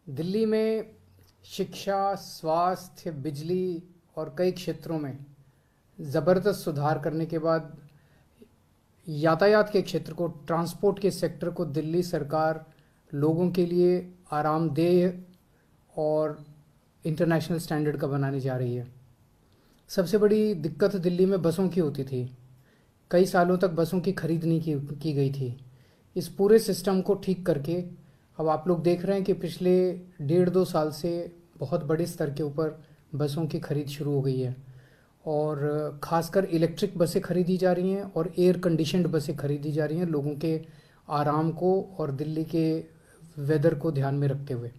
दिल्ली में शिक्षा, स्वास्थ्य, बिजली और कई क्षेत्रों में ज़बरदस्त सुधार करने के बाद यातायात के क्षेत्र को, ट्रांसपोर्ट के सेक्टर को दिल्ली सरकार लोगों के लिए आरामदेह और इंटरनेशनल स्टैंडर्ड का बनाने जा रही है। सबसे बड़ी दिक्कत दिल्ली में बसों की होती थी। कई सालों तक बसों की खरीद नहीं की गई थी। इस पूरे सिस्टम को ठीक करके अब आप लोग देख रहे हैं कि पिछले 1.5-2 साल से बहुत बड़े स्तर के ऊपर बसों की खरीद शुरू हो गई है और ख़ासकर इलेक्ट्रिक बसें खरीदी जा रही हैं और एयर कंडीशनड बसें खरीदी जा रही हैं लोगों के आराम को और दिल्ली के वेदर को ध्यान में रखते हुए।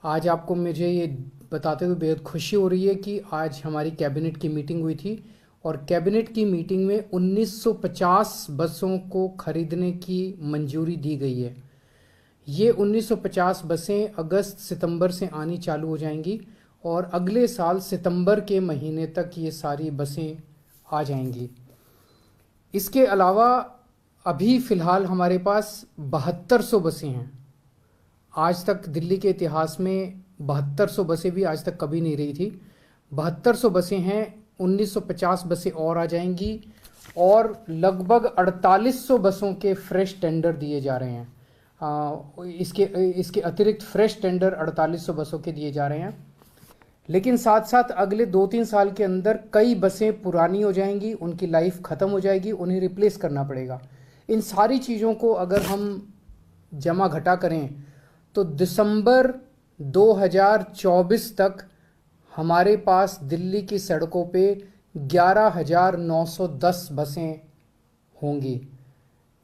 आज आपको मुझे ये बताते हुए बेहद खुशी हो रही है कि आज हमारी कैबिनेट की मीटिंग हुई थी और कैबिनेट की मीटिंग में 1950 बसों को खरीदने की मंजूरी दी गई है। ये 1950 बसें अगस्त सितंबर से आनी चालू हो जाएंगी और अगले साल सितंबर के महीने तक ये सारी बसें आ जाएंगी। इसके अलावा अभी फ़िलहाल हमारे पास 7200 बसें हैं। आज तक दिल्ली के इतिहास में 7200 बसें भी आज तक कभी नहीं रही थी। 7200 बसें हैं, 1950 बसें और आ जाएंगी और लगभग 4800 बसों के फ्रेश टेंडर दिए जा रहे हैं। इसके अतिरिक्त फ्रेश टेंडर 4800 बसों के दिए जा रहे हैं। लेकिन साथ साथ अगले 2-3 साल के अंदर कई बसें पुरानी हो जाएंगी, उनकी लाइफ ख़त्म हो जाएगी, उन्हें रिप्लेस करना पड़ेगा। इन सारी चीज़ों को अगर हम जमा घटा करें तो दिसंबर 2024 तक हमारे पास दिल्ली की सड़कों पे 11,910 बसें होंगी।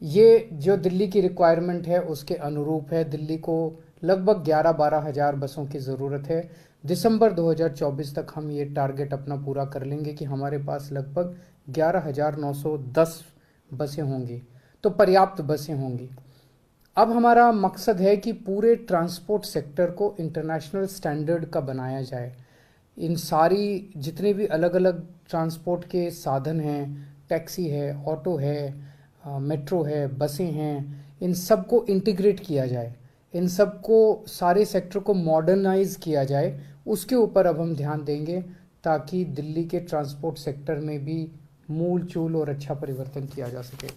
ये जो दिल्ली की रिक्वायरमेंट है उसके अनुरूप है। दिल्ली को लगभग 11-12 हज़ार बसों की ज़रूरत है। दिसंबर 2024 तक हम ये टारगेट अपना पूरा कर लेंगे कि हमारे पास लगभग 11,910 बसें होंगी, तो पर्याप्त बसें होंगी। अब हमारा मकसद है कि पूरे ट्रांसपोर्ट सेक्टर को इंटरनेशनल स्टैंडर्ड का बनाया जाए। इन सारी जितने भी अलग अलग ट्रांसपोर्ट के साधन हैं, टैक्सी है, ऑटो है, मेट्रो है, बसें हैं, इन सब को इंटीग्रेट किया जाए, इन सब को, सारे सेक्टर को मॉडर्नाइज किया जाए। उसके ऊपर अब हम ध्यान देंगे ताकि दिल्ली के ट्रांसपोर्ट सेक्टर में भी मूल चूल और अच्छा परिवर्तन किया जा सके।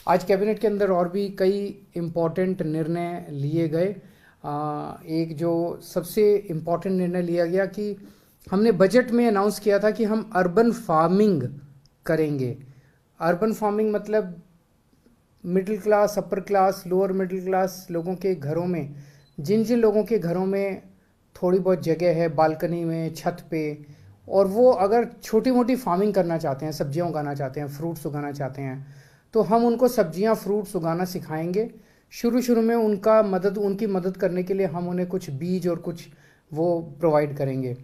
आज कैबिनेट के अंदर और भी कई इम्पॉर्टेंट निर्णय लिए गए। एक जो सबसे इम्पॉर्टेंट निर्णय लिया गया कि हमने बजट में अनाउंस किया था कि हम अर्बन फार्मिंग करेंगे। अर्बन फार्मिंग मतलब middle class, upper class, lower middle class लोगों के घरों में, जिन जिन लोगों के घरों में थोड़ी बहुत जगह है, बालकनी में, छत पे, और वो अगर छोटी मोटी फार्मिंग करना चाहते हैं, सब्जियां उगाना चाहते हैं, फ्रूट्स उगाना चाहते हैं, तो हम उनको सब्जियां, फ्रूट्स उगाना सिखाएंगे। शुरू में उनकी मदद करने के लिए हम उन्हें कुछ बीज और कुछ वो प्रोवाइड करेंगे।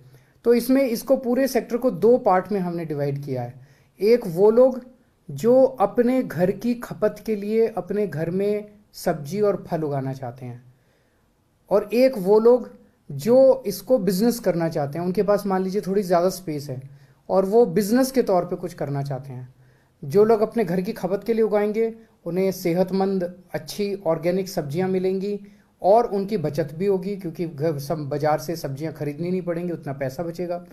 तो इसमें इसको पूरे सेक्टर को 2 पार्ट में हमने डिवाइड किया है। एक वो लोग जो अपने घर की खपत के लिए अपने घर में सब्जी और फल उगाना चाहते हैं, और एक वो लोग जो इसको बिजनेस करना चाहते हैं। उनके पास मान लीजिए थोड़ी ज़्यादा स्पेस है और वो बिजनेस के तौर पे कुछ करना चाहते हैं। जो लोग अपने घर की खपत के लिए उगाएंगे उन्हें सेहतमंद, अच्छी ऑर्गेनिक सब्जियां मिलेंगी और उनकी बचत भी होगी, क्योंकि सब बाज़ार से सब्जियां खरीदनी नहीं पड़ेंगी, उतना पैसा बचेगा।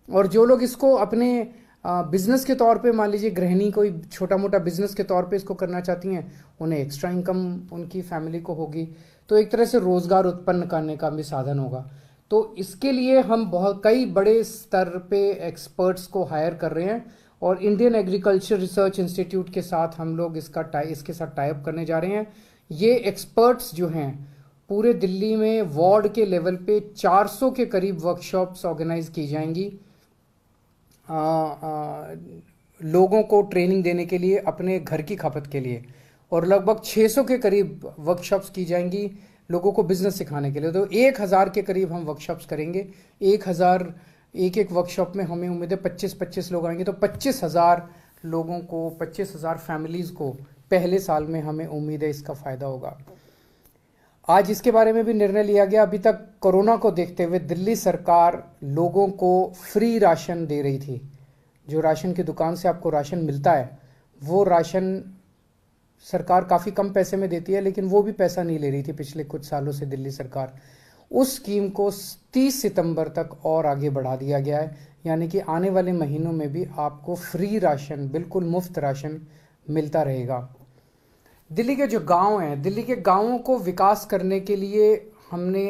और जो लोग इसको अपने बिजनेस के तौर पे, मान लीजिए गृहिणी कोई छोटा मोटा बिजनेस के तौर पे इसको करना चाहती हैं, उन्हें एक्स्ट्रा इनकम उनकी फैमिली को होगी, तो एक तरह से रोज़गार उत्पन्न करने का भी साधन होगा। तो इसके लिए हम कई बड़े स्तर पे एक्सपर्ट्स को हायर कर रहे हैं और इंडियन एग्रीकल्चर रिसर्च इंस्टीट्यूट के साथ हम लोग इसके साथ टाई अप करने जा रहे हैं। ये एक्सपर्ट्स जो हैं पूरे दिल्ली में वार्ड के लेवल पे 400 के करीब वर्कशॉप्स ऑर्गेनाइज की जाएंगी लोगों को ट्रेनिंग देने के लिए अपने घर की खपत के लिए, और लगभग 600 के करीब वर्कशॉप्स की जाएंगी लोगों को बिजनेस सिखाने के लिए। तो 1000 के करीब हम वर्कशॉप्स करेंगे। 1000 एक वर्कशॉप में हमें उम्मीद है 25-25 लोग आएंगे, तो 25,000 लोगों को, 25,000 फैमिलीज़ को पहले साल में हमें उम्मीद है इसका फ़ायदा होगा। आज इसके बारे में भी निर्णय लिया गया। अभी तक कोरोना को देखते हुए दिल्ली सरकार लोगों को फ्री राशन दे रही थी। जो राशन की दुकान से आपको राशन मिलता है, वो राशन सरकार काफ़ी कम पैसे में देती है, लेकिन वो भी पैसा नहीं ले रही थी पिछले कुछ सालों से दिल्ली सरकार। उस स्कीम को 30 सितंबर तक और आगे बढ़ा दिया गया है, यानी कि आने वाले महीनों में भी आपको फ्री राशन, बिल्कुल मुफ्त राशन मिलता रहेगा। दिल्ली के जो गांव हैं, दिल्ली के गांवों को विकास करने के लिए हमने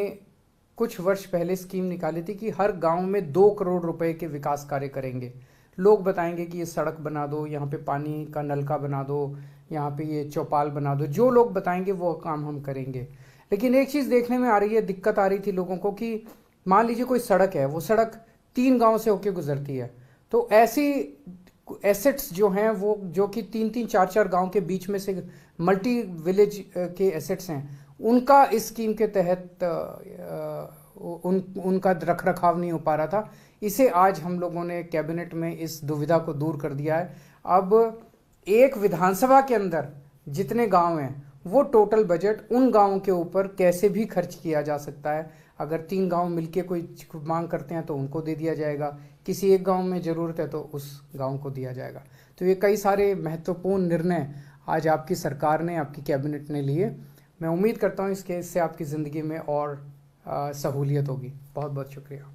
कुछ वर्ष पहले स्कीम निकाली थी कि हर गांव में 2 करोड़ रुपए के विकास कार्य करेंगे। लोग बताएंगे कि ये सड़क बना दो, यहाँ पे पानी का नलका बना दो, यहाँ पे ये चौपाल बना दो, जो लोग बताएंगे वो काम हम करेंगे। लेकिन एक चीज़ देखने में आ रही है, दिक्कत आ रही थी लोगों को कि मान लीजिए कोई सड़क है, वो सड़क 3 गांव से होके गुजरती है, तो ऐसी एसेट्स जो हैं वो, जो कि 3-3 4-4 गांव के बीच में से मल्टी विलेज के एसेट्स हैं, उनका इस स्कीम के तहत उनका रख रखाव नहीं हो पा रहा था। इसे आज हम लोगों ने कैबिनेट में इस दुविधा को दूर कर दिया है। अब एक विधानसभा के अंदर जितने गांव हैं, वो टोटल बजट उन गांवों के ऊपर कैसे भी खर्च किया जा सकता है। अगर 3 गांव मिलके कोई मांग करते हैं तो उनको दे दिया जाएगा, किसी एक गांव में ज़रूरत है तो उस गांव को दिया जाएगा। तो ये कई सारे महत्वपूर्ण निर्णय आज आपकी सरकार ने, आपकी कैबिनेट ने लिए। मैं उम्मीद करता हूँ इससे आपकी ज़िंदगी में और सहूलियत होगी। बहुत बहुत शुक्रिया।